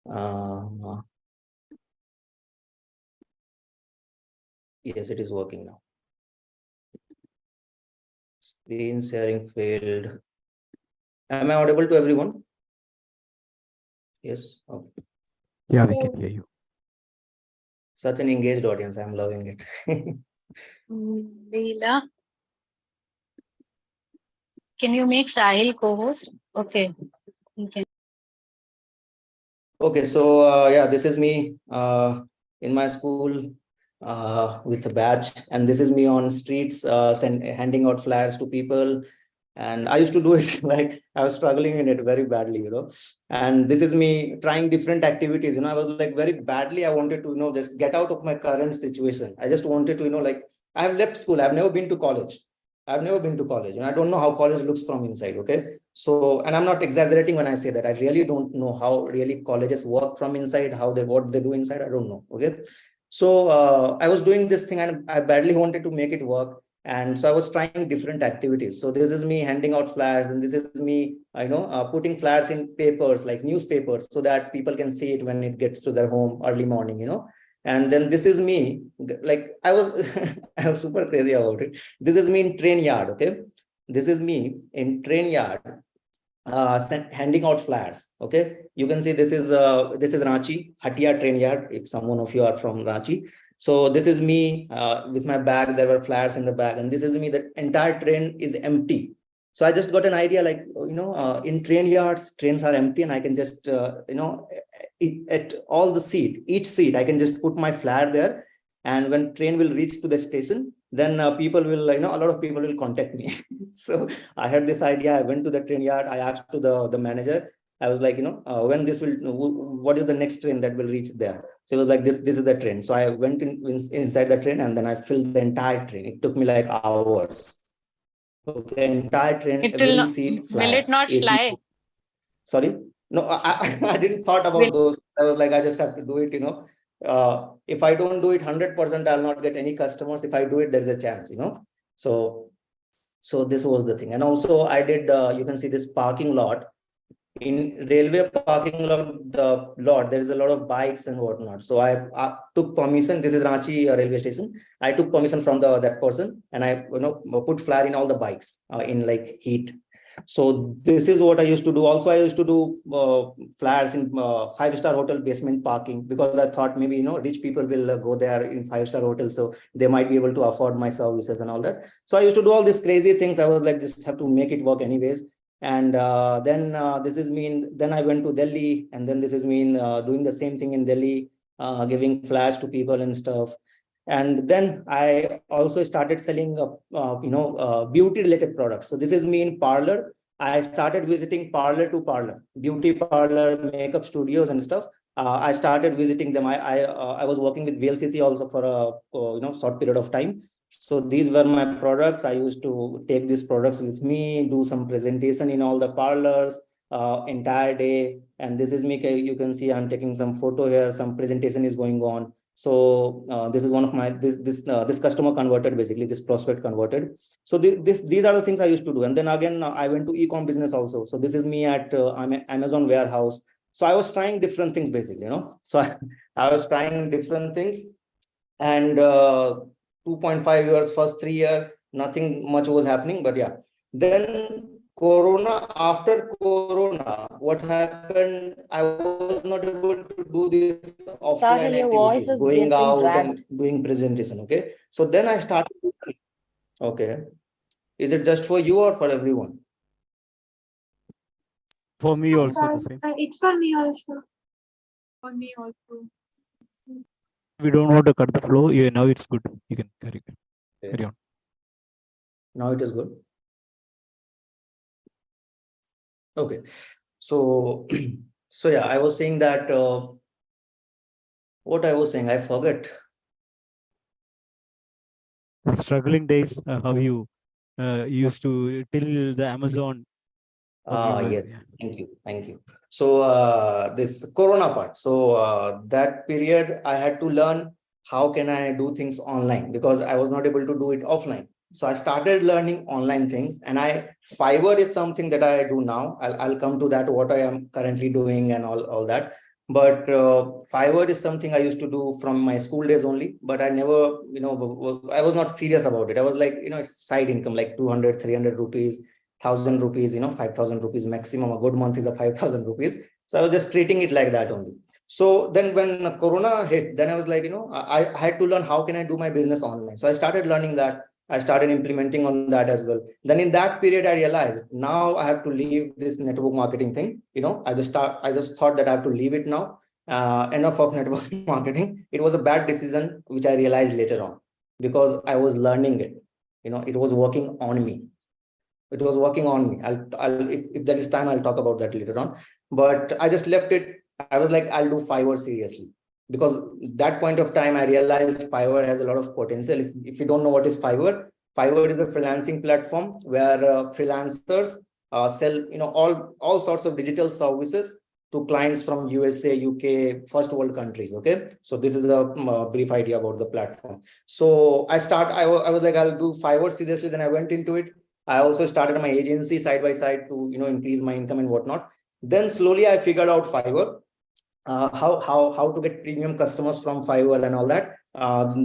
Uh, yes, it is working now. Screen sharing failed. Am I audible to everyone? Yes. Okay. Yeah, we can hear you. Such an engaged audience. I'm loving it. Leela, can you make Sahil co-host? Okay. You can. Okay, so yeah, this is me in my school with a badge, and this is me on streets handing out flyers to people. And I used to do it like I was struggling in it very badly, And this is me trying different activities. I was like very badly. I wanted to, just get out of my current situation. I just wanted to, like I have left school. I've never been to college. I've never been to college, and I don't know how college looks from inside. Okay. So, and I'm not exaggerating when I say that. I really don't know how really colleges work from inside, what they do inside. I don't know. Okay. So I was doing this thing and I badly wanted to make it work. And so I was trying different activities. So this is me handing out flyers, and this is me, putting flyers in papers like newspapers so that people can see it when it gets to their home early morning, And then this is me, like I was, I was super crazy about it. This is me in train yard. Okay. This is me in train yard handing out flyers. Okay, you can see this is Ranchi Hatia train yard. If someone of you are from Ranchi, so this is me with my bag. There were flyers in the bag, and this is me. The entire train is empty. So I just got an idea, like in train yards, trains are empty, and I can just at all the each seat, I can just put my flyer there, and when train will reach to the station, then people will, a lot of people will contact me. So I had this idea. I went to the train yard. I asked to the manager. I was like, when this will, what is the next train that will reach there? So it was like, this is the train. So I went inside the train, and then I filled the entire train. It took me like hours. Okay, entire train, It every will not, seat will it flyers, not AC. fly? Sorry, no, I didn't thought about those. I was like, I just have to do it. If I don't do it 100%, I'll not get any customers. If I do it, there's a chance. So this was the thing. And also I did, you can see this parking lot. In railway parking lot, there is a lot of bikes and whatnot. So I took permission. This is Ranchi railway station. I took permission from that person, and I put flyer in all the bikes in like heat. So this is what I used to do. Also, I used to do flyers in five-star hotel basement parking, because I thought maybe rich people will go there in five-star hotels, so they might be able to afford my services and all that. So I used to do all these crazy things. I was like, just have to make it work anyways. And then this is me. Then I went to Delhi, and then this is me doing the same thing in Delhi, giving flash to people and stuff. And then I also started selling, beauty related products. So this is me in parlor. I started visiting parlor to parlor, beauty parlor, makeup studios and stuff. I started visiting them. I was working with VLCC also for a short period of time. So these were my products. I used to take these products with me, do some presentation in all the parlors entire day. And this is me. You can see I'm taking some photo here. Some presentation is going on. So this is one of my this customer converted, basically this prospect converted. So these are the things I used to do. And then again I went to e-com business also. So this is me at Amazon warehouse. So I was trying different things basically, So I was trying different things, and 2.5 years, first 3 years, nothing much was happening. But yeah, then after Corona, what happened? I was not able to do this offline Sahil, your voice activities, is going getting out dragged. and doing presentation. Okay, so then I started. Okay, is it just for you or for everyone? For me also the same. It's for me also. For me also. We don't want to cut the flow. Yeah, now it's good. You can carry on. Now it is good. Okay, so so yeah, I was saying that what I was saying, I forget. The struggling days, how you used to till the Amazon. Yes, thank you. So this Corona part. So that period, I had to learn how can I do things online, because I was not able to do it offline. So I started learning online things, and Fiverr is something that I do now. I'll come to that, what I am currently doing and all that. But Fiverr is something I used to do from my school days only, but I never, I was not serious about it. I was like, it's side income, like 200, 300 rupees, 1,000 rupees, 5,000 rupees maximum. A good month is a 5,000 rupees. So I was just treating it like that only. So then when Corona hit, then I was like, I had to learn how can I do my business online. So I started learning that. I started implementing on that as well. Then in that period, I realized now I have to leave this network marketing thing. I just thought that I have to leave it now. Enough of network marketing. It was a bad decision, which I realized later on, because I was learning it. It was working on me. It was working on me. If there is time, I'll talk about that later on. But I just left it. I was like, I'll do Fiverr seriously, because that point of time I realized Fiverr has a lot of potential. If you don't know what is Fiverr, Fiverr is a freelancing platform where freelancers sell all sorts of digital services to clients from USA, UK, first world countries. Okay, so this is a brief idea about the platform. So I was like, I'll do Fiverr seriously. Then I went into it. I also started my agency side by side to increase my income and whatnot. Then slowly I figured out Fiverr, how to get premium customers from Fiverr and all that.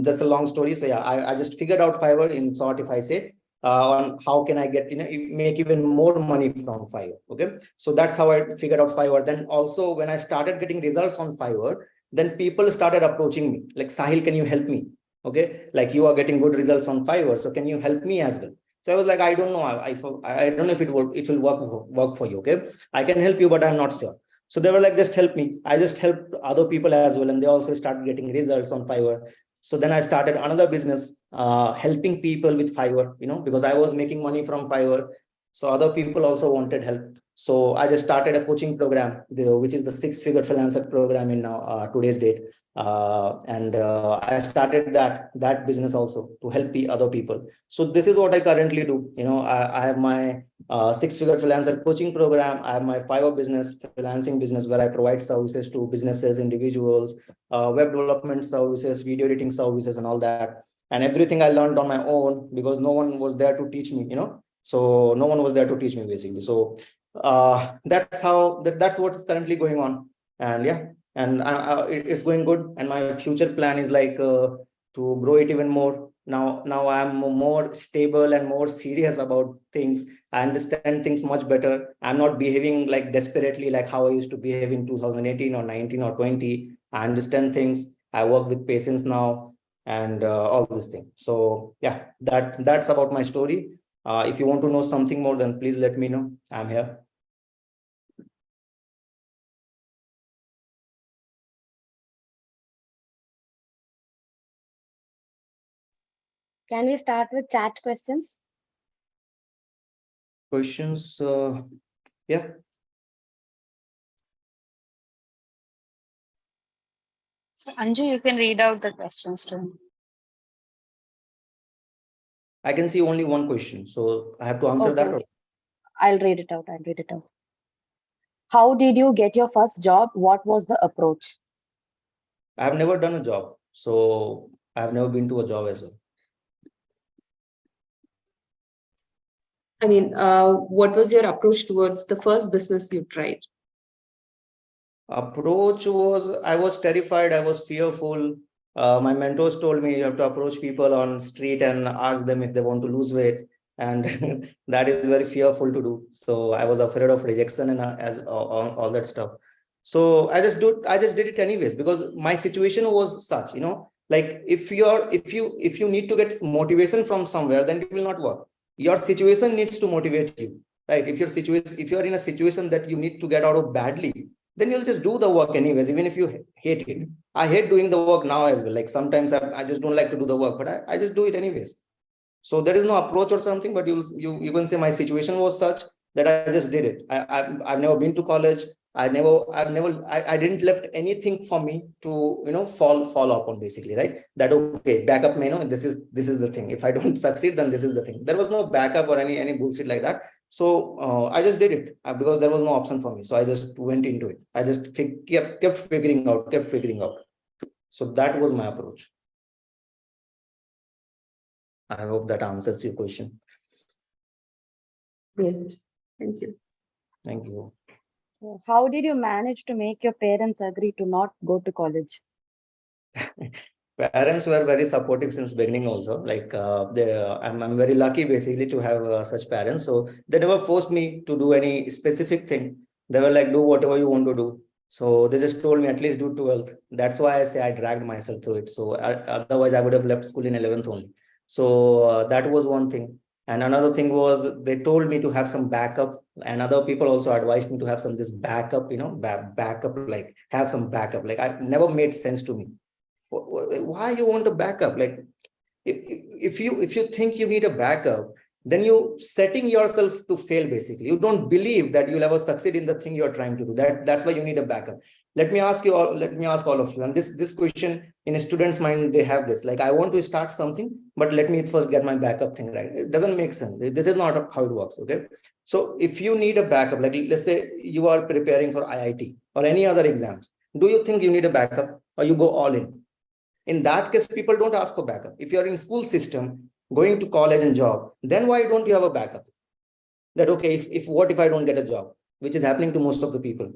That's a long story. So yeah, I just figured out Fiverr in short, if I say, on how can I get make even more money from Fiverr. Okay, so that's how I figured out Fiverr. Then also when I started getting results on Fiverr, then people started approaching me like, Sahil, can you help me? Okay, like you are getting good results on Fiverr, so can you help me as well? So I was like, I don't know. I don't know if it will work for you. Okay, I can help you, but I'm not sure. So they were like, just help me. I just helped other people as well, and they also started getting results on Fiverr. So then I started another business, helping people with Fiverr, because I was making money from Fiverr. So other people also wanted help. So I just started a coaching program, which is the 6-figure freelancer program in today's date. And I started that business also to help the other people. So this is what I currently do. I have my 6-figure freelancer coaching program. I have my Fiverr business, freelancing business, where I provide services to businesses, individuals, web development services, video editing services, and all that. And everything I learned on my own, because no one was there to teach me. So no one was there to teach me basically. So that's what is currently going on. And yeah, and it's going good. And my future plan is like to grow it even more. Now I'm more stable and more serious about things. I understand things much better. I'm not behaving like desperately like how I used to behave in 2018 or 19 or 20. I understand things. I work with patience now, and all this thing. So yeah, that's about my story. If you want to know something more, then please let me know. I'm here. Can we start with chat questions? Questions? Yeah. So Anju, you can read out the questions to me. I can see only one question, so I have to answer that. Okay. I'll read it out. How did you get your first job? What was the approach? I have never done a job, so I have never been to a job as well. I mean, what was your approach towards the first business you tried? Approach was, I was terrified. I was fearful. My mentors told me you have to approach people on street and ask them if they want to lose weight, and that is very fearful to do. So I was afraid of rejection and all that stuff. So I just did it anyways, because my situation was such, like if you need to get motivation from somewhere, then it will not work. Your situation needs to motivate you, right? If you're in a situation that you need to get out of badly, then you'll just do the work anyways, even if you hate it. I hate doing the work now as well. Like sometimes I just don't like to do the work, but I just do it anyways. So there is no approach or something, but you can say my situation was such that I just did it. I've never been to college. I didn't left anything for me to fall up on, basically, right? That okay, backup, this is the thing. If I don't succeed, then this is the thing. There was no backup or any bullshit like that. So I just did it because there was no option for me. So I just went into it. I just kept figuring out. So that was my approach. I hope that answers your question. Yes, thank you. Thank you. So how did you manage to make your parents agree to not go to college? Parents were very supportive since beginning also. Like I'm very lucky basically to have such parents. So they never forced me to do any specific thing. They were like, do whatever you want to do. So they just told me at least do 12th. That's why I say I dragged myself through it. So otherwise I would have left school in 11th only. So that was one thing. And another thing was they told me to have some backup, and other people also advised me to have some this backup, backup, like have some backup. Like I never made sense to me. Why you want a backup? Like if you think you need a backup, then you setting yourself to fail. Basically, you don't believe that you'll ever succeed in the thing you're trying to do. That's why you need a backup. Let me ask all of you, and this question in a student's mind, they have this, like, I want to start something, but let me first get my backup thing right. It doesn't make sense. This is not how it works. Okay, so if you need a backup, like let's say you are preparing for IIT or any other exams, do you think you need a backup, or you go all in? In that case, people don't ask for backup. If you're in school system, going to college and job, then why don't you have a backup? That, okay, what if I don't get a job, which is happening to most of the people.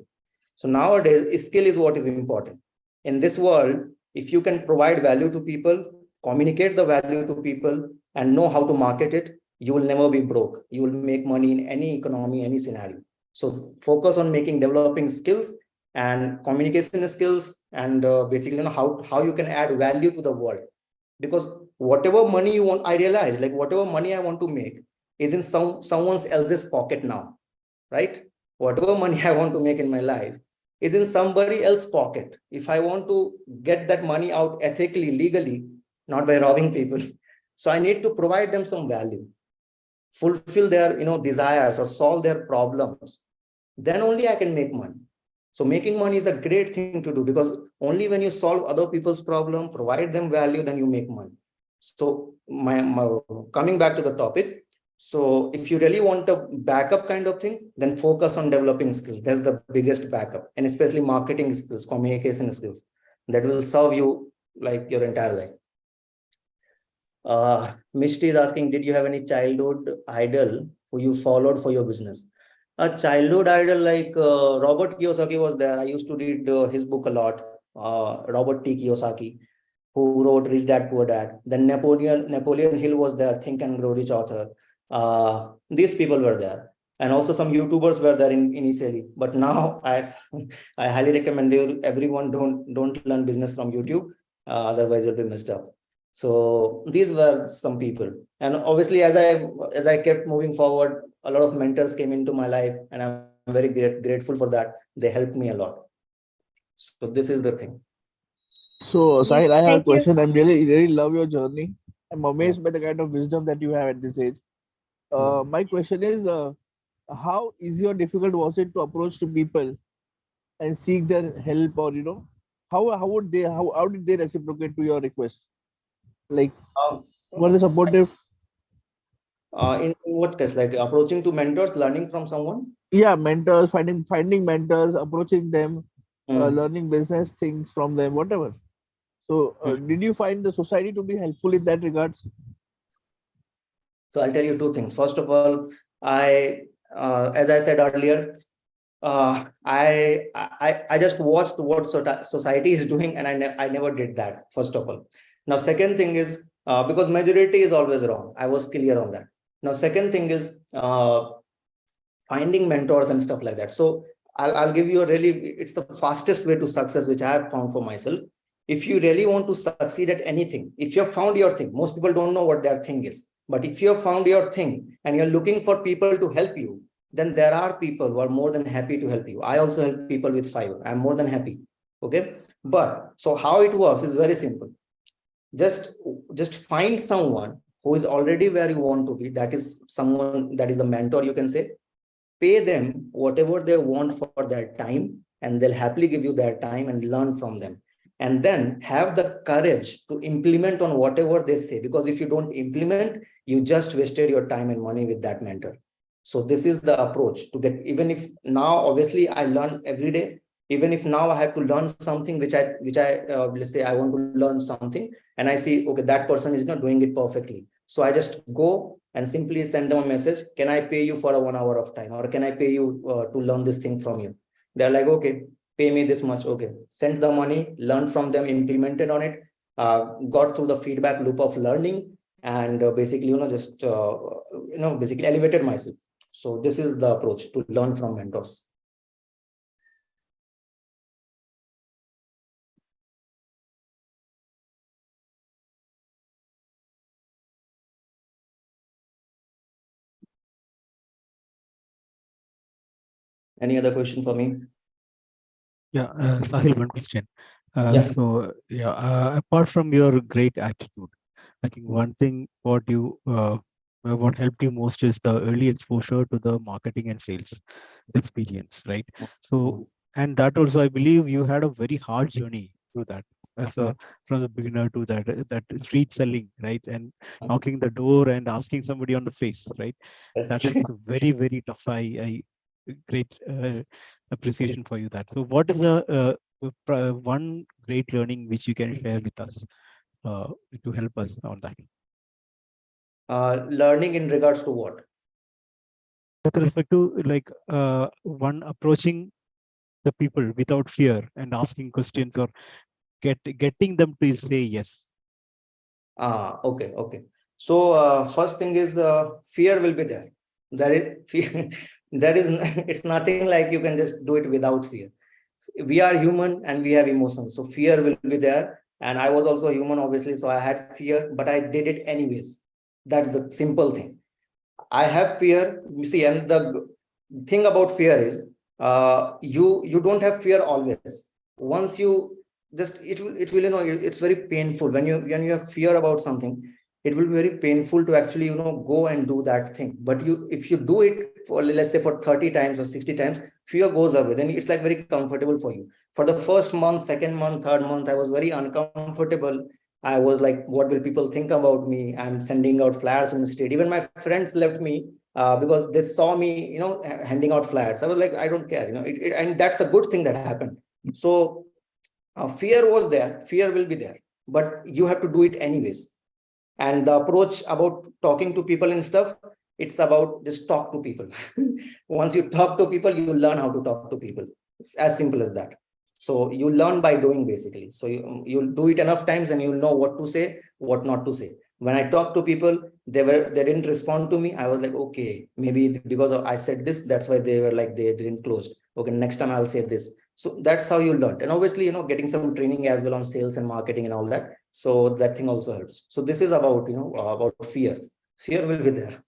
So nowadays, skill is what is important. In this world, if you can provide value to people, communicate the value to people, and know how to market it, you will never be broke. You will make money in any economy, any scenario. So focus on developing skills and communication skills, and basically how you can add value to the world. Because whatever money you want, I realize, like whatever money I want to make is in someone else's pocket now, right? Whatever money I want to make in my life is in somebody else's pocket. If I want to get that money out ethically, legally, not by robbing people, so I need to provide them some value, fulfill their desires or solve their problems. Then only I can make money. So making money is a great thing to do, because only when you solve other people's problem, provide them value, then you make money. So coming back to the topic, so if you really want a backup kind of thing, then focus on developing skills. That's the biggest backup, and especially marketing skills, communication skills, that will serve you like your entire life. Mishti is asking, did you have any childhood idol who you followed for your business? A childhood idol like Robert Kiyosaki was there. I used to read his book a lot. Robert T. Kiyosaki, who wrote Rich Dad Poor Dad. Then Napoleon Hill was there, Think and Grow Rich author. These people were there, and also some YouTubers were there initially. But now I highly recommend everyone don't learn business from YouTube. Otherwise, you'll be messed up. So these were some people, and obviously as I kept moving forward, a lot of mentors came into my life, and I'm very grateful for that. They helped me a lot. So this is the thing. So, Yes, Sahil, I have a thank you. question. I'm really love your journey. I'm amazed by the kind of wisdom that you have at this age. My question is, how easy or difficult was it to approach to people and seek their help, or how did they reciprocate to your request? Like, were they supportive? In what case, like approaching to mentors, learning from someone? Yeah, mentors, finding mentors, approaching them, learning business things from them, whatever. So, did you find the society to be helpful in that regards? So I'll tell you two things. First of all, as I said earlier, I just watched what society is doing, and I never did that. First of all, now second thing is, because majority is always wrong. I was clear on that. Now second thing is finding mentors and stuff like that. So I'll give you it's the fastest way to success, which I have found for myself. If you really want to succeed at anything, if you have found your thing, most people don't know what their thing is. But if you have found your thing and you're looking for people to help you, then there are people who are more than happy to help you. I also help people with Fiverr. I'm more than happy. Okay. But so how it works is very simple. Just find someone who is already where you want to be. That is someone that is the mentor, you can say. Pay them whatever they want for their time, and they'll happily give you their time, and learn from them. And then have the courage to implement on whatever they say. Because if you don't implement, you just wasted your time and money with that mentor. So this is the approach to get, even if now, obviously I learn every day. Even if now I have to learn something, which I let's say I want to learn something, and I see, okay, that person is not doing it perfectly. So I just go and simply send them a message. Can I pay you for a 1 hour of time? Or can I pay you to learn this thing from you? They're like, okay, pay me this much. Okay, sent the money, learned from them, implemented on it, got through the feedback loop of learning, and basically, just basically elevated myself. So this is the approach to learn from mentors. Any other question for me? Yeah, Sahil, one question. Yeah. So, yeah, apart from your great attitude, I think one thing what helped you most is the early exposure to the marketing and sales experience, right? So, and that also, I believe you had a very hard journey through that, as a from the beginner to that street selling, right? And knocking the door and asking somebody on the face, right? That is very, very tough. I great appreciation for you that. So, what is the one great learning which you can share with us to help us on that? Learning in regards to what? With respect to like one approaching the people without fear and asking questions or getting them to say yes. Okay. So first thing is fear will be there. There is fear. There is it's nothing like you can just do it without fear. We are human and we have emotions, so fear will be there. And I was also human, obviously, so I had fear, but I did it anyways. That's the simple thing. I have fear. You see, and the thing about fear is you don't have fear always. Once you just it will it's very painful when you have fear about something. It will be very painful to actually go and do that thing. But if you do it for, let's say, for 30 times or 60 times, fear goes away. Then it's like very comfortable for you. For the first month, second month, third month, I was very uncomfortable. I was like, what will people think about me? I'm sending out flyers on the street. Even my friends left me because they saw me, handing out flyers. I was like, I don't care, and that's a good thing that happened. So fear was there, fear will be there, but you have to do it anyways. And the approach about talking to people and stuff, it's about just talk to people. Once you talk to people, you learn how to talk to people. It's as simple as that. So you learn by doing, basically. So you'll do it enough times and you'll know what to say, what not to say. When I talked to people, they didn't respond to me. I was like, okay, maybe because I said this, that's why they were like, they didn't close. Okay, next time I'll say this. So that's how you learn. And obviously, getting some training as well on sales and marketing and all that. So that thing also helps. So this is about, about fear. Fear will be there.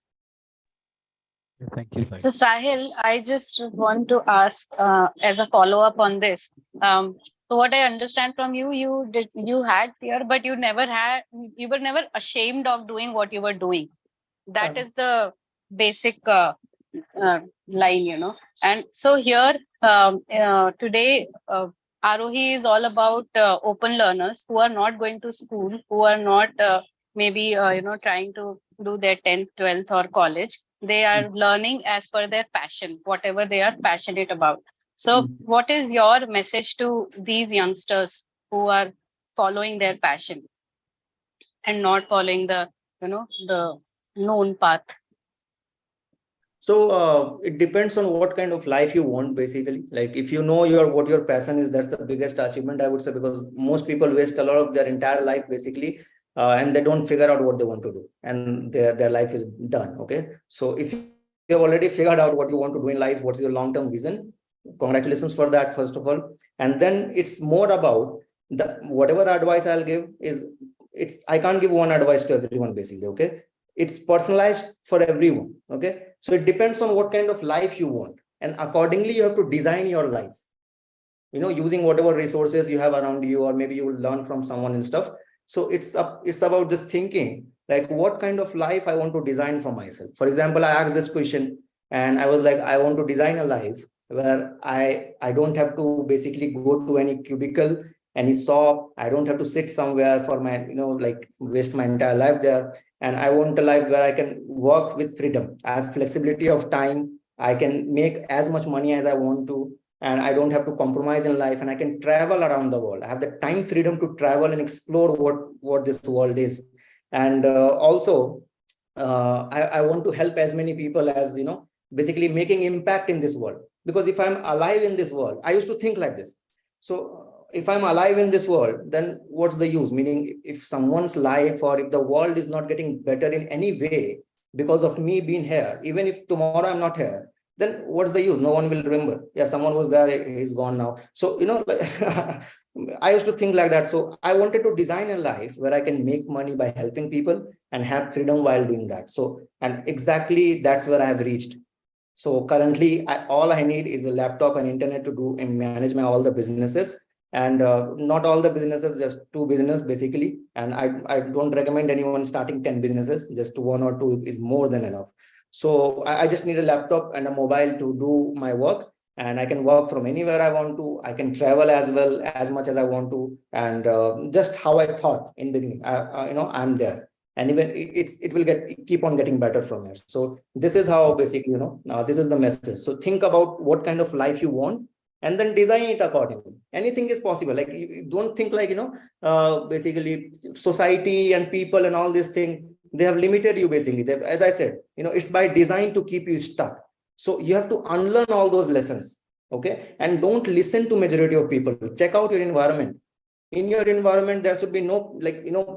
Thank you, Sahil. So Sahil, I just want to ask as a follow-up on this. So what I understand from you, you had fear, but you were never ashamed of doing what you were doing. That is the basic line, And so here today, Aarohi is all about open learners who are not going to school, who are not maybe trying to do their 10th, 12th or college. They are learning as per their passion, whatever they are passionate about. So what is your message to these youngsters who are following their passion and not following the known path? So it depends on what kind of life you want, basically. Like if you know what your passion is, that's the biggest achievement, I would say, because most people waste a lot of their entire life, basically, and they don't figure out what they want to do, and their life is done. Okay, so if you have already figured out what you want to do in life, what's your long-term vision, congratulations for that, first of all. And then it's more about whatever advice I'll give is, I can't give one advice to everyone, basically. Okay, it's personalized for everyone. Okay, so it depends on what kind of life you want, and accordingly you have to design your life, using whatever resources you have around you, or maybe you will learn from someone and stuff. So it's about just thinking like, what kind of life I want to design for myself. For example, I asked this question and I was like, I want to design a life where I don't have to basically go to any cubicle, any shop. I don't have to sit somewhere for my, like waste my entire life there. And I want a life where I can work with freedom. I have flexibility of time. I can make as much money as I want to, and I don't have to compromise in life, and I can travel around the world. I have the time freedom to travel and explore what this world is. And also, I want to help as many people as, basically making impact in this world. Because if I'm alive in this world, I used to think like this. So if I'm alive in this world, then what's the use? Meaning, if someone's life or if the world is not getting better in any way because of me being here, even if tomorrow I'm not here, then what's the use? No one will remember. Yeah, someone was there, he's gone now. So, I used to think like that. So I wanted to design a life where I can make money by helping people and have freedom while doing that. So, and exactly that's where I have reached. So currently, all I need is a laptop and internet to do and manage my all the businesses. And not all the businesses, just two business basically. And I don't recommend anyone starting 10 businesses. Just one or two is more than enough. So I just need a laptop and a mobile to do my work. And I can work from anywhere I want to. I can travel as well as much as I want to. And just how I thought in beginning, I'm there. And even it will keep on getting better from here. So this is how basically, this is the message. So think about what kind of life you want and then design it accordingly. Anything is possible. Like, you don't think like, basically society and people and all these things, they have limited you basically. As I said, it's by design to keep you stuck. So you have to unlearn all those lessons. Okay. And don't listen to majority of people. Check out your environment. In your environment, there should be no,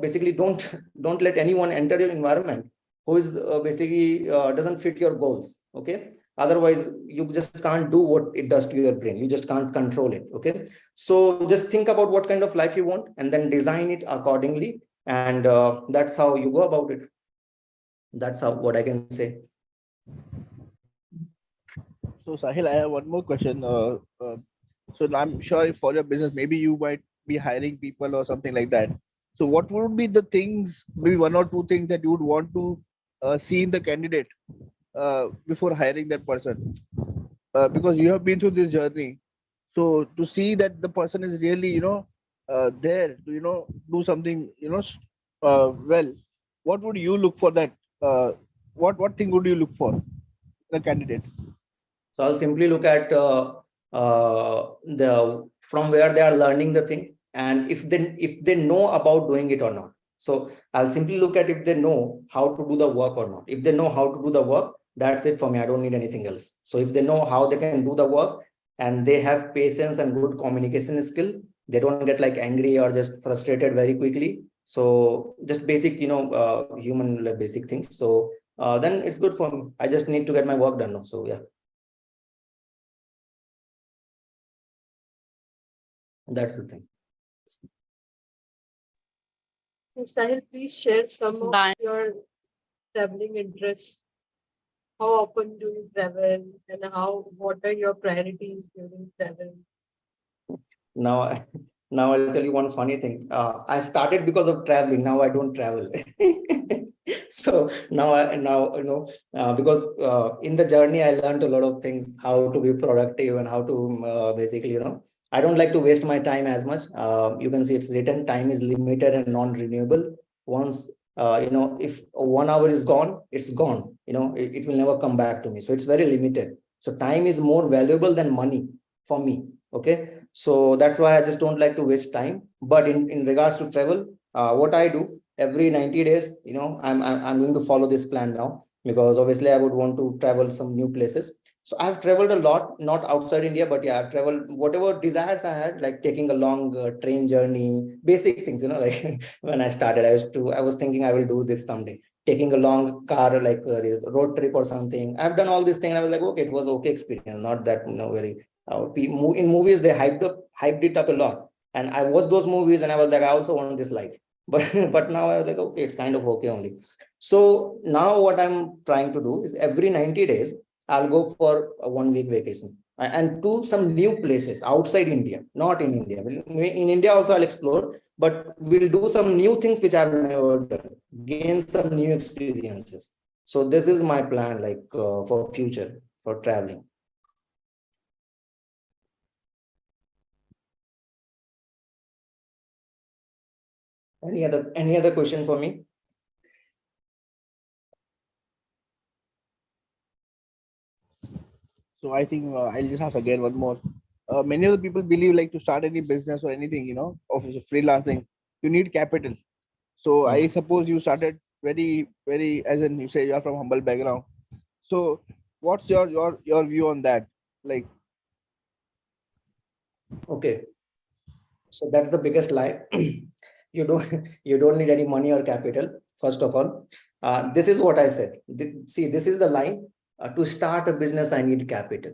basically don't let anyone enter your environment who is basically doesn't fit your goals. Okay. Otherwise, you just can't do what it does to your brain. You just can't control it. Okay. So just think about what kind of life you want and then design it accordingly. And that's how you go about it. That's what I can say. So Sahil, I have one more question. So I'm sure for your business, maybe you might be hiring people or something like that. So what would be the things, maybe one or two things that you would want to see in the candidate before hiring that person? Because you have been through this journey. So to see that the person is really, there to, do something, well, what would you look for that? What thing would you look for in a candidate? So I'll simply look at the from where they are learning the thing, and if they know about doing it or not. So I'll simply look at if they know how to do the work or not. If they know how to do the work, that's it for me. I don't need anything else. So if they know how they can do the work and they have patience and good communication skill, they don't get like angry or just frustrated very quickly. So just basic, human basic things. So then it's good for me. I just need to get my work done now. So yeah. That's the thing. Sahil, please share some of Bye. your traveling interests. How often do you travel, and what are your priorities during travel? Now, now I'll tell you one funny thing. I started because of traveling. Now I don't travel. So because in the journey I learned a lot of things, how to be productive and how to basically, I don't like to waste my time as much. You can see it's written, time is limited and non-renewable. Once if 1 hour is gone, it's gone. It will never come back to me. So it's very limited. So time is more valuable than money for me. Okay. So that's why I just don't like to waste time. But in regards to travel, what I do every 90 days, I'm going to follow this plan now, because obviously I would want to travel some new places. So I've traveled a lot, not outside India, but yeah, I've traveled whatever desires I had, like taking a long train journey, basic things, like when I started, I was thinking I will do this someday. Taking a long car, like road trip or something. I've done all these things. I was like, okay, it was okay experience, not that, very in movies they hyped it up a lot, and I watched those movies and I was like, I also want this life. But now I was like, okay, it's kind of okay only. So now what I'm trying to do is every 90 days I'll go for a 1 week vacation and to some new places outside India, not in India. In India also I'll explore, but we'll do some new things which I've never done, gain some new experiences. So this is my plan, like for future, for traveling. Any other question for me? So I think I'll just ask again one more. Many of the people believe like to start any business or anything, of freelancing, you need capital. So I suppose you started very, very, as in you say, you are from humble background. So what's your view on that? Like, Okay, so that's the biggest lie. You don't need any money or capital. First of all, this is what I said. See, this is the line. To start a business, I need capital.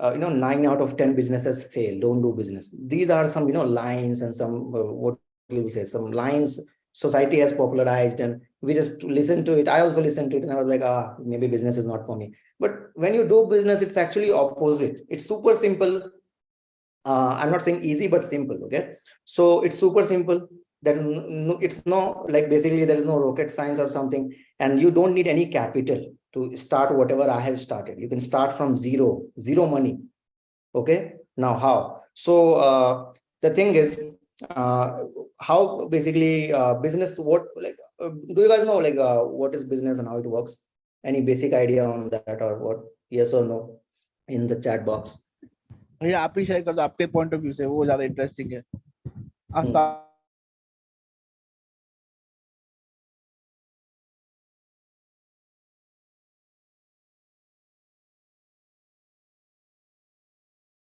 9 out of 10 businesses fail, don't do business. These are some, lines and some, what you'll say, some lines society has popularized, and we just listen to it. I also listened to it and I was like, maybe business is not for me. But when you do business, it's actually opposite. It's super simple. I'm not saying easy, but simple. Okay. So it's super simple. There is no, it's no, like, basically there is no rocket science or something, and you don't need any capital to start whatever I have started. You can start from zero money. Okay. Now how? So the thing is, how basically business, what, like, do you guys know, like, what is business and how it works? Any basic idea on that, or what? Yes or no in the chat box? भैया आप ही share कर दो, आपके point of view से वो ज्यादा interesting है. आप Hmm.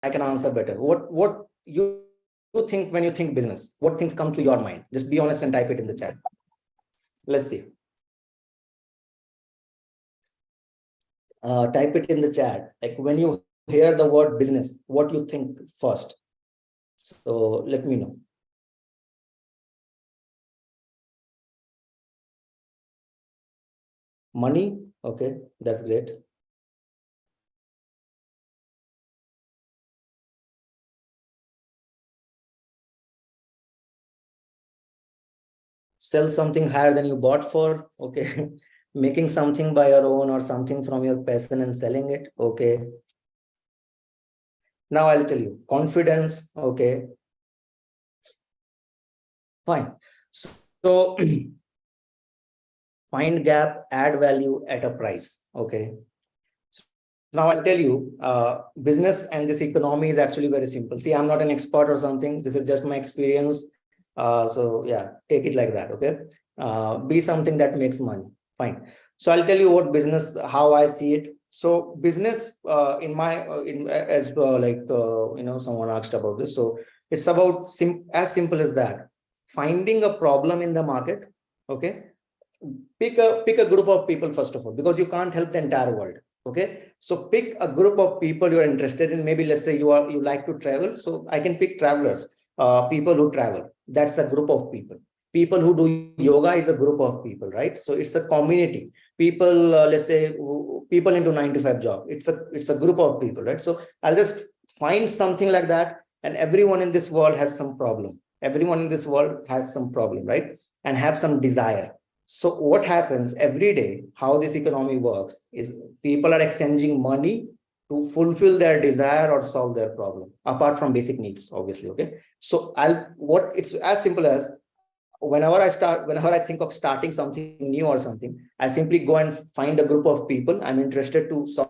I can answer better. What you think when you think business? What things come to your mind? Just be honest and type it in the chat. Let's see. Type it in the chat. Like, when you hear the word business, what you think first? So let me know. Money. Okay, that's great. Sell something higher than you bought for. Okay. Making something by your own or something from your passion and selling it. Okay. Now I'll tell you. Confidence. Okay. Fine. So find gap, add value at a price. Okay. Now I'll tell you, business and this economy is actually very simple. See, I'm not an expert or something. This is just my experience. So yeah, take it like that. Okay. Be something that makes money. Fine. So I'll tell you what business, how I see it. So business, in my, as someone asked about this. So it's about as simple as that. Finding a problem in the market. Okay. Pick a group of people, first of all, because you can't help the entire world. Okay. So pick a group of people you're interested in. Maybe let's say you like to travel. So I can pick travelers, people who travel. That's a group of people. People who do yoga is a group of people, right? So it's a community. People, let's say, people into 9 to 5 job. It's a group of people, right? So I'll just find something like that. And everyone in this world has some problem. Everyone in this world has some problem, right? And have some desire. So what happens every day, how this economy works, is people are exchanging money to fulfill their desire or solve their problem, apart from basic needs, obviously. Okay. So it's as simple as, whenever I think of starting something new or something, I simply go and find a group of people I'm interested to solve.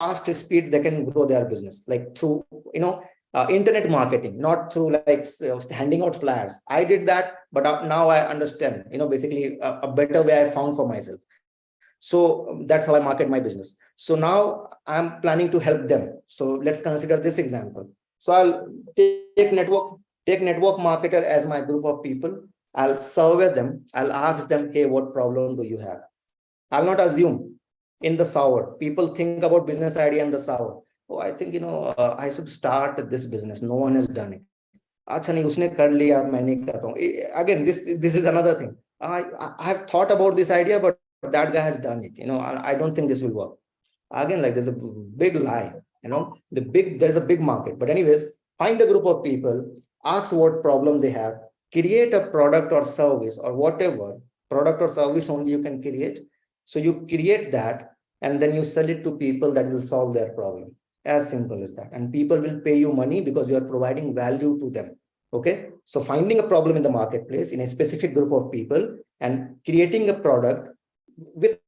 Fast speed they can grow their business, like through internet marketing, not through like handing out flyers. I did that, but now I understand, basically a better way I found for myself. So that's how I market my business. So now I'm planning to help them. So let's consider this example. So I'll take network marketer as my group of people. I'll survey them. I'll ask them, hey, what problem do you have? I'll not assume. In the sour, people think about business idea in the sour. Oh, I think, I should start this business. No one has done it. Acha nahi, usne kar liya, main nahi kar paun. Again, this is another thing. I have thought about this idea, but that guy has done it. I don't think this will work. Again, like, there's a big lie. There's a big market. But anyways, find a group of people, ask what problem they have, create a product or service or whatever product or service only you can create. So you create that, and then you sell it to people that will solve their problem. As simple as that. And people will pay you money because you are providing value to them. Okay. So finding a problem in the marketplace in a specific group of people and creating a product with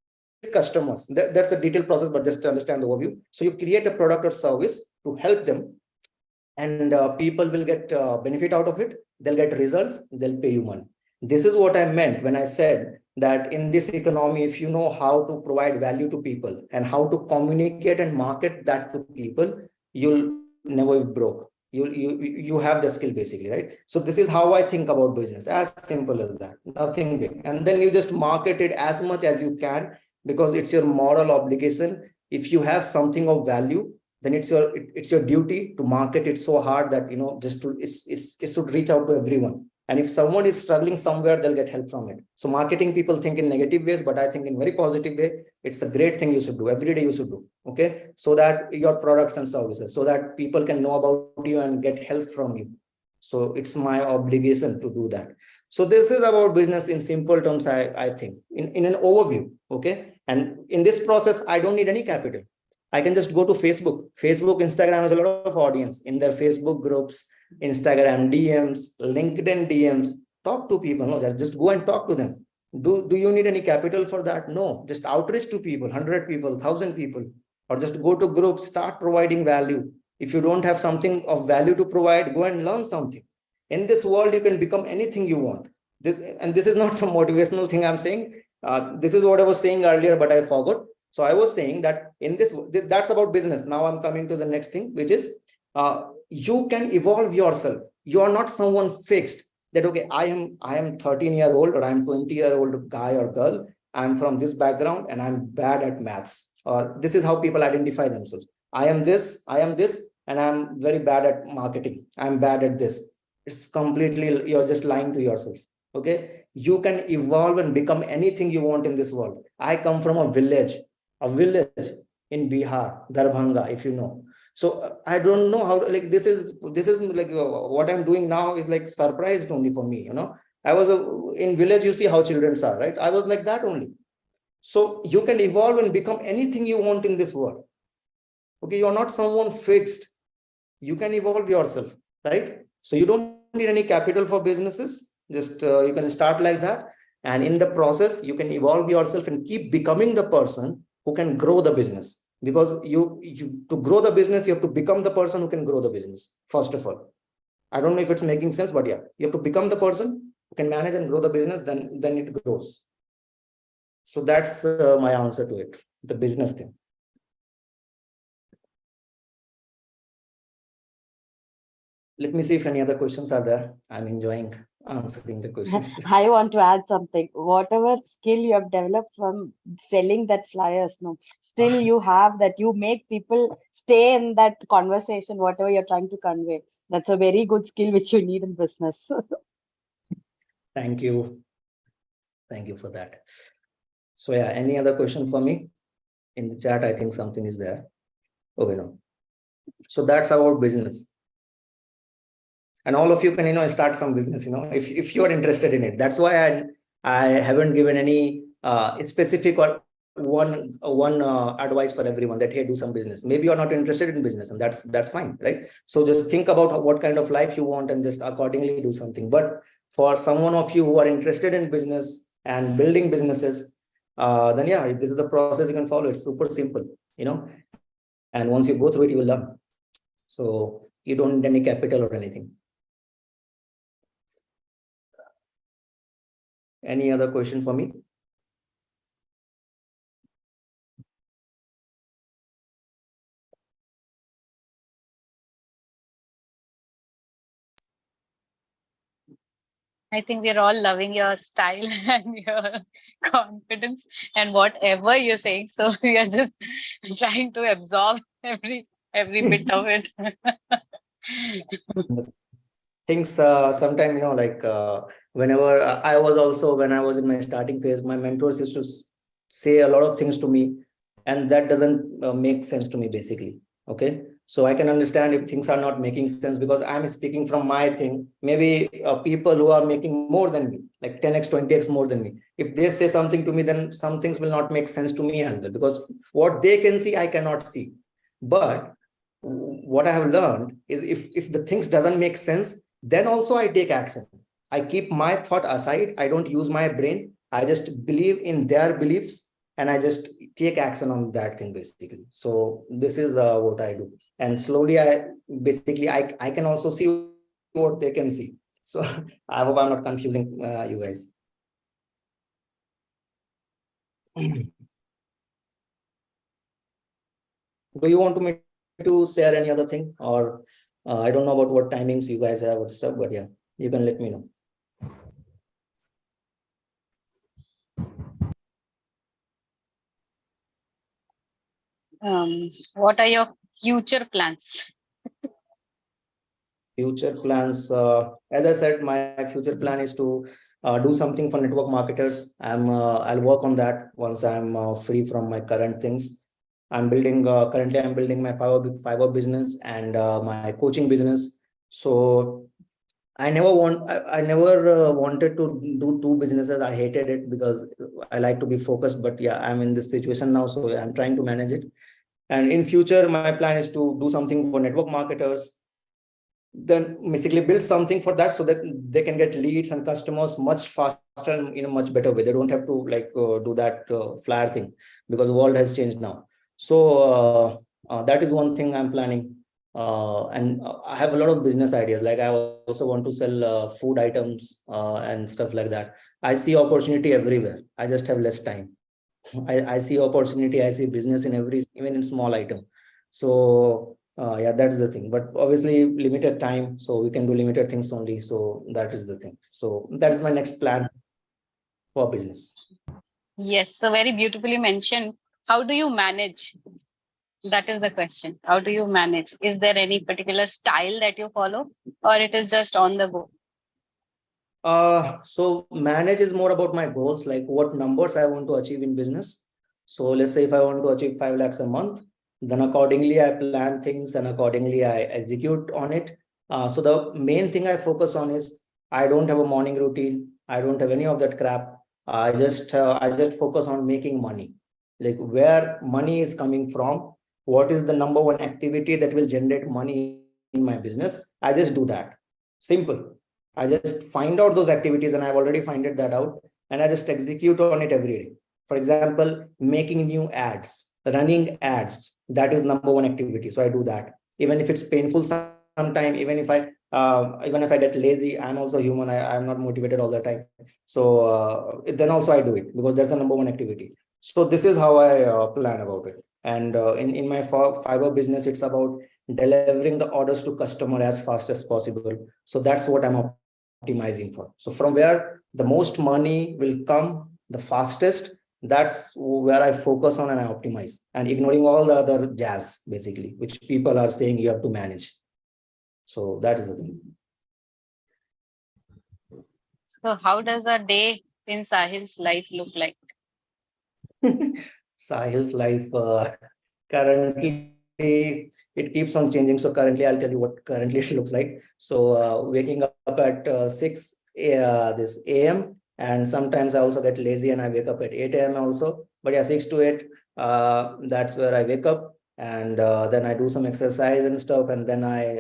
customers. That's a detailed process, but just to understand the overview. So you create a product or service to help them, and people will get benefit out of it. They'll get results. They'll pay you money. This is what I meant when I said that in this economy, if you know how to provide value to people and how to communicate and market that to people, you'll never be broke. You have the skill basically, right? So this is how I think about business, as simple as that, nothing big. And then you just market it as much as you can, because it's your moral obligation. If you have something of value, then it's your duty to market it so hard that, you know, just to it should reach out to everyone. And if someone is struggling somewhere, they'll get help from it. So marketing, people think in negative ways, but I think in very positive way. It's a great thing you should do every day. You should do, okay, so that your products and services, so that people can know about you and get help from you. So it's my obligation to do that. So this is about business in simple terms, I think, in an overview, okay. And in this process, I don't need any capital. I can just go to Facebook, Instagram has a lot of audience in their Facebook groups, Instagram DMs, LinkedIn DMs, talk to people. No, just go and talk to them. Do you need any capital for that? No, just outreach to people, 100 people, 1,000 people, or just go to groups, start providing value. If you don't have something of value to provide, go and learn something. In this world, you can become anything you want. And this is not some motivational thing I'm saying. This is what I was saying earlier, but I forgot. So I was saying that in this, that's about business. Now I'm coming to the next thing, which is you can evolve yourself. You are not someone fixed that, okay, I am 13-year-old or I'm 20-year-old guy or girl. I'm from this background and I'm bad at maths. Or this is how people identify themselves. I am this, and I'm very bad at marketing. I'm bad at this. It's completely, you're just lying to yourself. Okay. You can evolve and become anything you want in this world. I come from a village in Bihar, Darbhanga, if you know. So I don't know how, like, this is like what I'm doing now is like surprised only for me, you know. I was in village, you see how children are, right? I was like that only. So you can evolve and become anything you want in this world. Okay, you're not someone fixed. You can evolve yourself, right? So you don't need any capital for businesses. Just you can start like that. And in the process, you can evolve yourself and keep becoming the person who can grow the business. Because you to grow the business, you have to become the person who can grow the business, first of all. I don't know if it's making sense, but yeah, you have to become the person who can manage and grow the business, then it grows. So that's my answer to it, the business thing. Let me see if any other questions are there. I'm enjoying answering the questions. I want to add something. Whatever skill you have developed from selling that flyers, no, still you have that, you make people stay in that conversation, whatever you're trying to convey. That's a very good skill which you need in business. Thank you. Thank you for that. So yeah, any other question for me? In the chat, I think something is there. Okay, no. So that's about business. And all of you can, you know, start some business, you know, if you are interested in it. That's why I haven't given any specific or one advice for everyone that, hey, do some business. Maybe you're not interested in business, and that's fine, right? So just think about what kind of life you want and just accordingly do something. But for someone of you who are interested in business and building businesses, then yeah, this is the process you can follow. It's super simple, you know, and once you go through it, you will learn. So you don't need any capital or anything. Any other question for me? I think we're all loving your style and your confidence and whatever you're saying. So we are just trying to absorb every bit of it. Things sometimes, you know, like whenever I was also, when I was in my starting phase, my mentors used to say a lot of things to me, and that doesn't make sense to me basically. Okay, so I can understand if things are not making sense, because I'm speaking from my thing. Maybe people who are making more than me, like 10x 20x more than me, if they say something to me, then some things will not make sense to me as well, because what they can see I cannot see. But what I have learned is, if the things doesn't make sense, then also I take action. I keep my thought aside. I don't use my brain. I just believe in their beliefs, and I just take action on that thing basically. So this is what I do. And slowly I can also see what they can see. So I hope I'm not confusing you guys. Do you want me to share any other thing, or I don't know about what timings you guys have or stuff, but yeah, you can let me know. What are your future plans? Future plans, as I said, my future plan is to do something for network marketers. I'll work on that once I'm free from my current things. I'm building currently I'm building my fiber business and my coaching business. So I never wanted to do two businesses. I hated it because I like to be focused, but yeah, I'm in this situation now, so I'm trying to manage it. And in future, my plan is to do something for network marketers, then basically build something for that so that they can get leads and customers much faster and in a much better way. They don't have to like do that flyer thing, because the world has changed now. So that is one thing I'm planning. And I have a lot of business ideas. Like I also want to sell food items and stuff like that. I see opportunity everywhere. I just have less time. I see opportunity. I see business in every, even in small item. So yeah, that's the thing. But obviously, limited time, so we can do limited things only. So that is the thing. So that is my next plan for business. Yes, so very beautifully mentioned. How do you manage? That is the question. How do you manage? Is there any particular style that you follow, or it is just on the go? So manage is more about my goals, like what numbers I want to achieve in business. So let's say if I want to achieve 5 lakhs a month, then accordingly I plan things and accordingly I execute on it. So the main thing I focus on is I don't have a morning routine. I don't have any of that crap. I just focus on making money, like where money is coming from. What is the number one activity that will generate money in my business? I just do that. Simple. I just find out those activities, and I've already finded that out, and I just execute on it every day. For example, making new ads, running ads, that is number one activity. So I do that. Even if it's painful sometime, even if I get lazy, I'm also human. I'm not motivated all the time. So then also I do it because that's the number one activity. So this is how I plan about it. And in my fiber business, it's about delivering the orders to customer as fast as possible. So that's what I'm optimizing for. So from where the most money will come the fastest, that's where I focus on and I optimize, and ignoring all the other jazz, basically, which people are saying you have to manage. So that is the thing. So, how does a day in Sahil's life look like? Sahil's life currently, it keeps on changing. So currently I'll tell you what currently it looks like. So waking up at 6 this AM, and sometimes I also get lazy and I wake up at 8 AM also. But yeah, 6 to 8, that's where I wake up, and then I do some exercise and stuff, and then I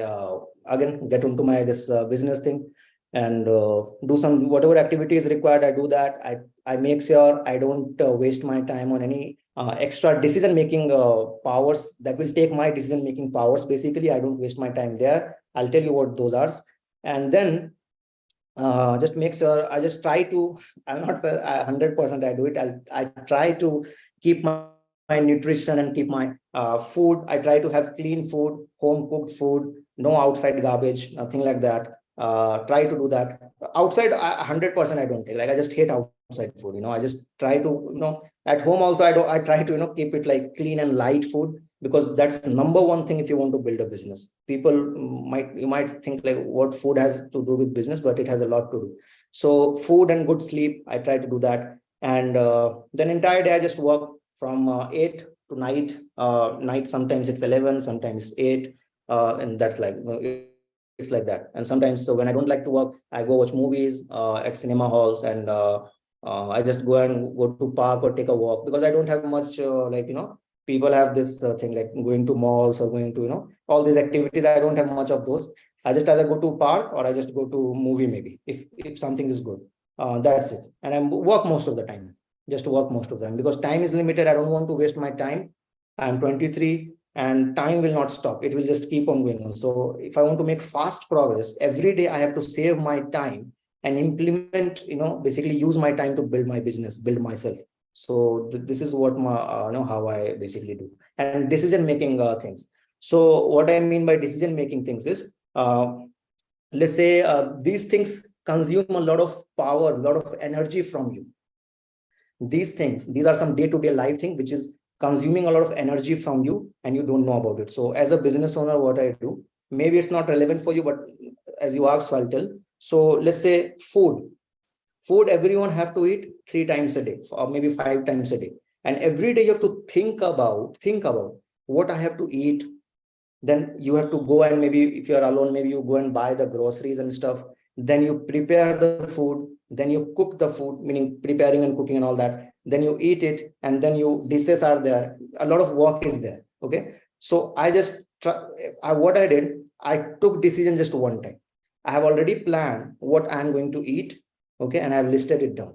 again get into my this business thing, and do some whatever activity is required. I do that. I make sure I don't waste my time on any extra decision making powers that will take my decision making powers. Basically, I don't waste my time there. I'll tell you what those are. And then just make sure I just try to, I'm not 100% I do it. I try to keep my nutrition and keep my food. I try to have clean food, home cooked food, no outside garbage, nothing like that. Try to do that. Outside, 100% I don't take. Like I just hate outside food. I just try to, at home also I try to, keep it like clean and light food, because that's the number one thing if you want to build a business. You might think like what food has to do with business, but it has a lot to do. So food and good sleep, I try to do that. And then entire day I just work from 8 to night. Sometimes it's 11, sometimes 8, and that's like it's like that. And sometimes, so when I don't like to work, I go watch movies at cinema halls, and I just go to park or take a walk, because I don't have much people have this thing like going to malls or going to all these activities. I don't have much of those. I just either go to park or I just go to movie, maybe if something is good. That's it. And I work most of the time, just work most of the time, because time is limited. I don't want to waste my time. I'm 23. and time will not stop. It will just keep on going on. So if I want to make fast progress, every day I have to save my time and implement, basically use my time to build my business, build myself. So this is what my, how I basically do. And decision making things. So what I mean by decision making things is, let's say these things consume a lot of power, a lot of energy from you. These are some day-to-day life thing which is consuming a lot of energy from you and you don't know about it. So as a business owner, what I do, maybe it's not relevant for you, but as you asked, so I'll tell. So let's say food everyone have to eat 3 times a day or maybe 5 times a day, and every day you have to think about what I have to eat. Then you have to go, and maybe if you're alone, maybe you go and buy the groceries and stuff. Then you prepare the food, then you cook the food, meaning preparing and cooking and all that. Then you eat it, and then you dishes are there. A lot of work is there. Okay. So I just what I did, I took decision just one time. I have already planned what I'm going to eat. Okay. And I've listed it down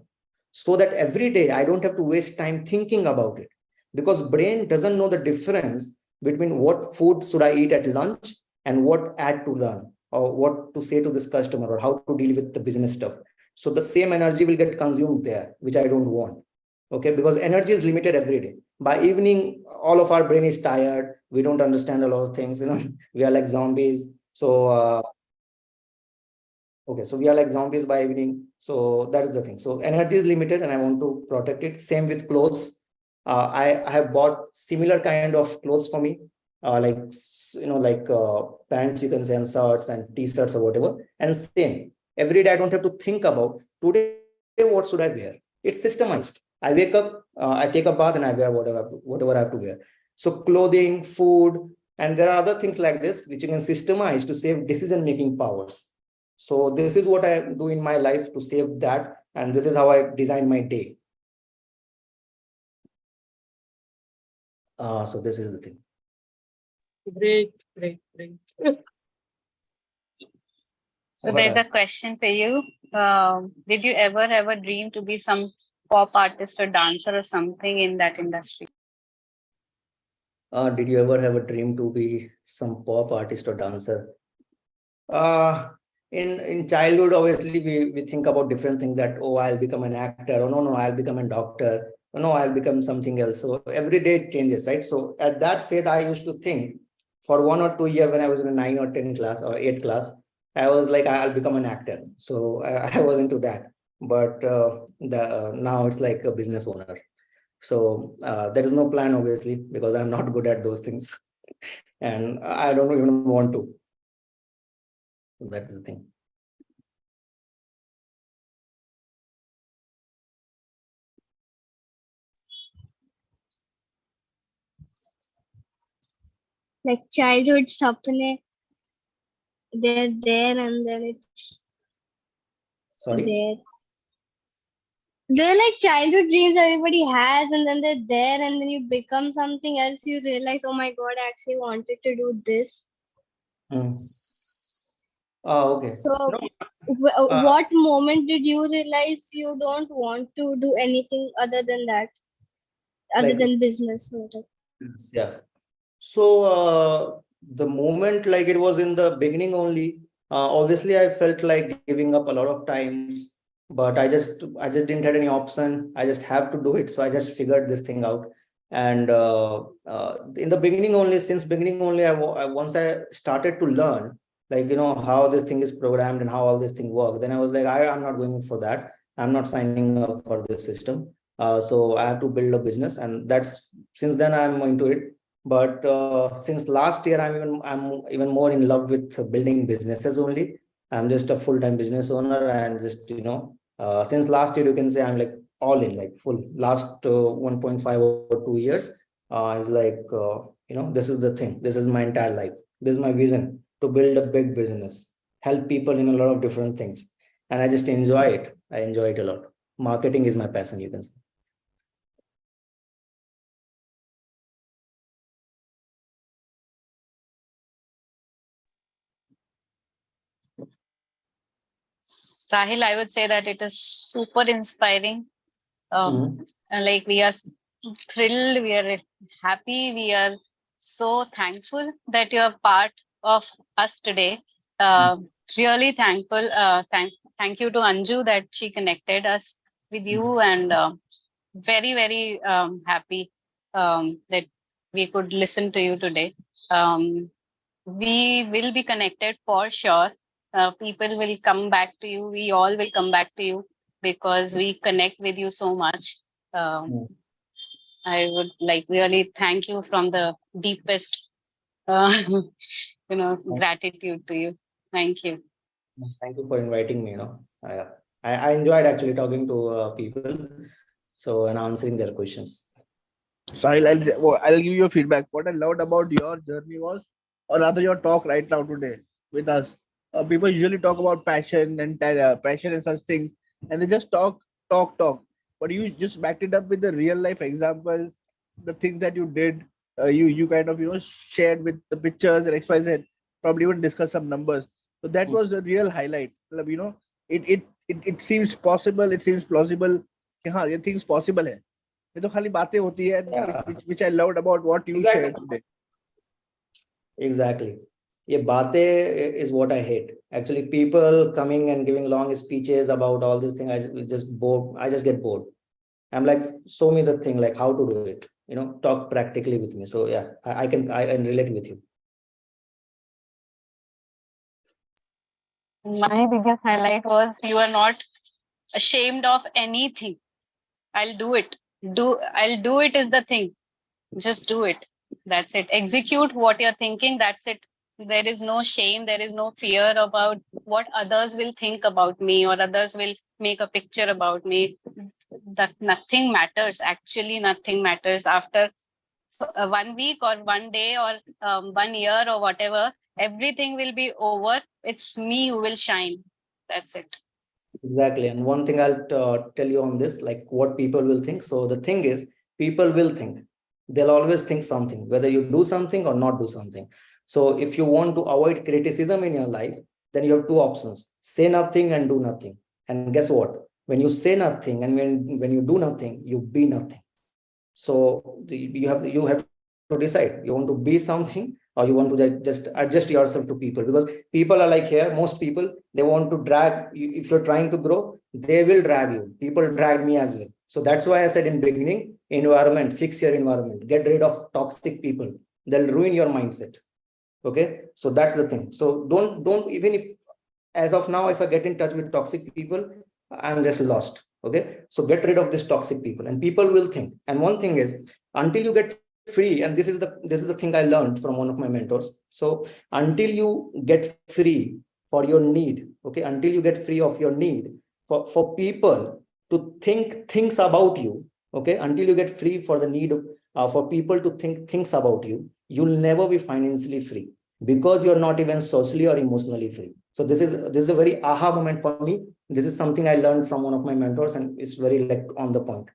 so that every day I don't have to waste time thinking about it, because brain doesn't know the difference between what food should I eat at lunch and what ad to run or what to say to this customer or how to deal with the business stuff. So the same energy will get consumed there, which I don't want. Okay, because energy is limited every day. By evening, all of our brain is tired. We don't understand a lot of things. We are like zombies. So okay, so we are like zombies by evening. So that is the thing. So energy is limited, and I want to protect it. Same with clothes. I have bought similar kind of clothes for me, like pants, you can say, and shirts and t-shirts or whatever. And same, every day I don't have to think about today what should I wear. It's systemized. I wake up, I take a bath, and I wear whatever I have to wear. So clothing, food, and there are other things like this which you can systemize to save decision-making powers. So this is what I do in my life to save that, and this is how I design my day. So this is the thing. Great. So there's a question for you. Did you ever have a dream to be some pop artist or dancer or something in that industry? Did you ever have a dream to be some pop artist or dancer? In childhood, obviously, we think about different things, that, oh, I'll become an actor, or no, I'll become a doctor, or no, I'll become something else. So every day it changes, right? So at that phase, I used to think for 1 or 2 years when I was in a 9 or 10 class or 8 class, I was like, I'll become an actor. So I was into that. But now it's like a business owner. So there is no plan, obviously, because I'm not good at those things. And I don't even want to. That is the thing. Like childhood sapne, they're there and then it's Sorry? there. They're like childhood dreams everybody has, and then they're there, and then you become something else. You realize, oh my God, I actually wanted to do this. Okay. So, No, what moment did you realize you don't want to do anything other than that, other like, than business? Whatever? yeah. So the moment, like, it was in the beginning only. Obviously, I felt like giving up a lot of times, but I just didn't have any option. I just have to do it. So I just figured this thing out. And in the beginning only, since beginning only, once I started to learn, like, how this thing is programmed and how all this thing works, then I was like, I'm not going for that. I'm not signing up for this system. So I have to build a business, and that's, since then I'm into it. But since last year, I'm even more in love with building businesses only. I'm just a full-time business owner, and just, since last year, you can say I'm like all in, like full. Last 1.5 or 2 years is like, this is the thing. This is my entire life. This is my vision, to build a big business, help people in a lot of different things, and I just enjoy it. I enjoy it a lot. Marketing is my passion, you can say. Sahil, I would say that it is super inspiring. Mhm. And like we are thrilled, we are happy, we are so thankful that you're part of us today. Really thankful. Thank you to Anju that she connected us with you, and very, very happy that we could listen to you today. We will be connected for sure. People will come back to you. We all will come back to you because we connect with you so much. I would like really thank you from the deepest, gratitude to you. Thank you. Thank you for inviting me. I enjoyed actually talking to people, so and answering their questions. Sahil, I'll give you a feedback. What I loved about your journey was, or rather your talk right now today with us. People usually talk about passion and passion and such things, and they just talk. But you just backed it up with the real life examples, the things that you did. You kind of shared with the pictures and XYZ. Probably even discuss some numbers. So that was a real highlight. It seems possible. It seems plausible. हाँ, ये things possible है. ये तो खाली बातें होती है, which I loved about what you shared today. Exactly. ये बातें is what I hate. Actually, people coming and giving long speeches about all these things, I just get bored. I'm like, show me the thing, like how to do it. Talk practically with me. So yeah, I can relate with you. My biggest highlight was you are not ashamed of anything. I'll do it. I'll do it is the thing. Just do it. That's it. Execute what you're thinking. That's it. There is no shame. There is no fear about what others will think about me or others will make a picture about me. That nothing matters. Actually, nothing matters. After 1 week or 1 day or 1 year or whatever, everything will be over. It's me who will shine. That's it. Exactly. And one thing I'll tell you on this, like what people will think. So the thing is, people will think. They'll always think something, whether you do something or not do something. So if you want to avoid criticism in your life, then you have two options: say nothing and do nothing. And guess what? When you say nothing and when you do nothing, you be nothing. So you have to decide. You want to be something, or you want to just adjust yourself to people, because people are like here. Most people, they want to drag you. If you're trying to grow, they will drag you. People drag me as well. So that's why I said in beginning, environment, fix your environment, get rid of toxic people. They'll ruin your mindset. Okay, so that's the thing. So don't even if as of now, if I get in touch with toxic people, I'm just lost. Okay, so get rid of this toxic people, and people will think. And one thing is, until you get free, and this is the thing I learned from one of my mentors. So until you get free for your need, okay, until you get free of your need for people to think things about you, okay, until you get free for the need for people to think things about you, you'll never be financially free, because you're not even socially or emotionally free. So this is a very aha moment for me. This is something I learned from one of my mentors, and it's very like on the point.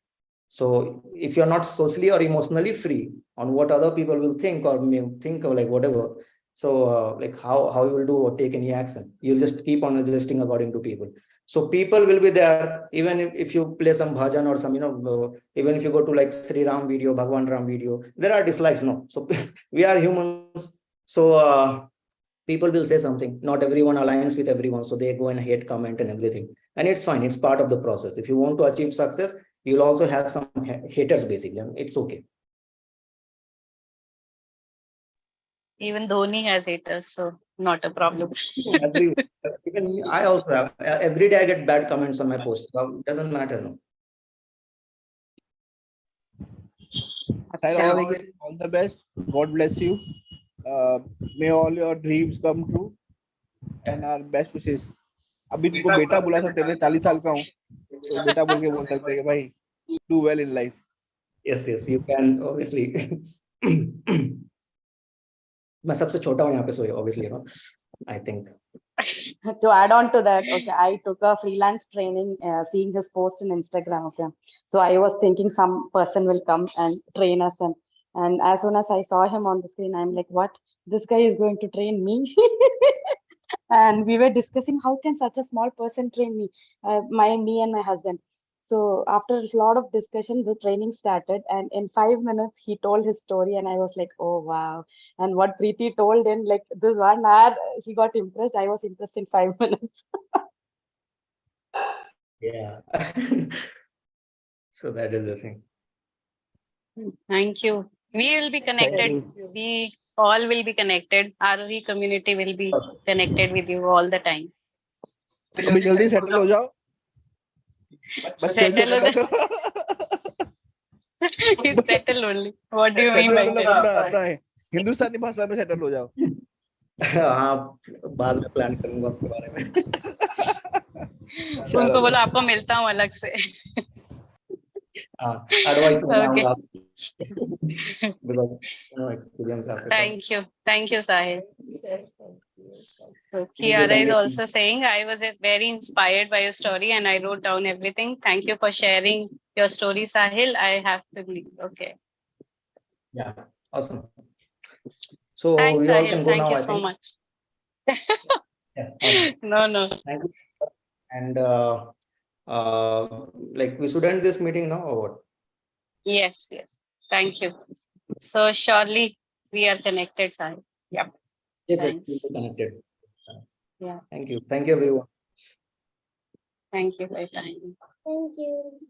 So if you're not socially or emotionally free on what other people will think or may think or like whatever, so like how you will do or take any action, you'll just keep on adjusting according to people. So people will be there, even if you play some bhajan or some, even if you go to like Sri Ram video, Bhagwan Ram video, there are dislikes, no? So we are humans. So people will say something. Not everyone aligns with everyone, so they go and hate, comment and everything. And it's fine. It's part of the process. If you want to achieve success, you'll also have some haters basically, and it's okay. Even Dhoni has haters, so not a problem. Even I also have. Every day I get bad comments on my posts. So it doesn't matter, no. All the best. God bless you. May all your dreams come true, and our best wishes. अभी तुमको बेटा बुला सकते हैं, मैं 40 साल का हूँ, तो बेटा बोल के बोल सकते हैं कि भाई do well in life. Yes, you can obviously. मैं सबसे छोटा हूँ यहाँ पे, so obviously, I think. To add on to that, okay, I took a freelance training, seeing his post in Instagram. Okay, so I was thinking some person will come and train us, and as soon as I saw him on the screen, I'm like, what? This guy is going to train me? And we were discussing how can such a small person train me, me and my husband. So after a lot of discussion, the training started, and in 5 minutes he told his story, and I was like, oh wow. And what Preeti told in like this 1 hour, she got impressed. I was impressed in 5 minutes. Yeah. So that is the thing. Thank you. We will be connected. you. We all will be connected. Aarohi community will be connected with you all the time. अभी जल्दी settle हो जाओ. Settle हो जाओ. It's settle only. What do you mean by Settle settle? अपना हिंदुस्तानी भाषा में settle हो जाओ. हाँ, बाद में प्लान करूंगा उसके बारे में. उनको बोलो आपको मिलता हूँ अलग से. हाँ, advice लेना Okay. होगा. Because no experience after Thank you, Sahil. So you. Kiara is also saying I was very inspired by your story and I wrote down everything. Thank you for sharing your story, Sahil. I have to leave. Okay. Yeah, awesome. So Thanks, we all Sahil. can go Thank now, you I so think. much. Yeah, awesome. No. Thank you. And like we should end this meeting now or what? Yes. Thank you. So surely we are connected, Sahil. Yep. Yes, Thanks. we'll be connected. Yeah. Thank you. Thank you, everyone. Thank you for your time. Thank you.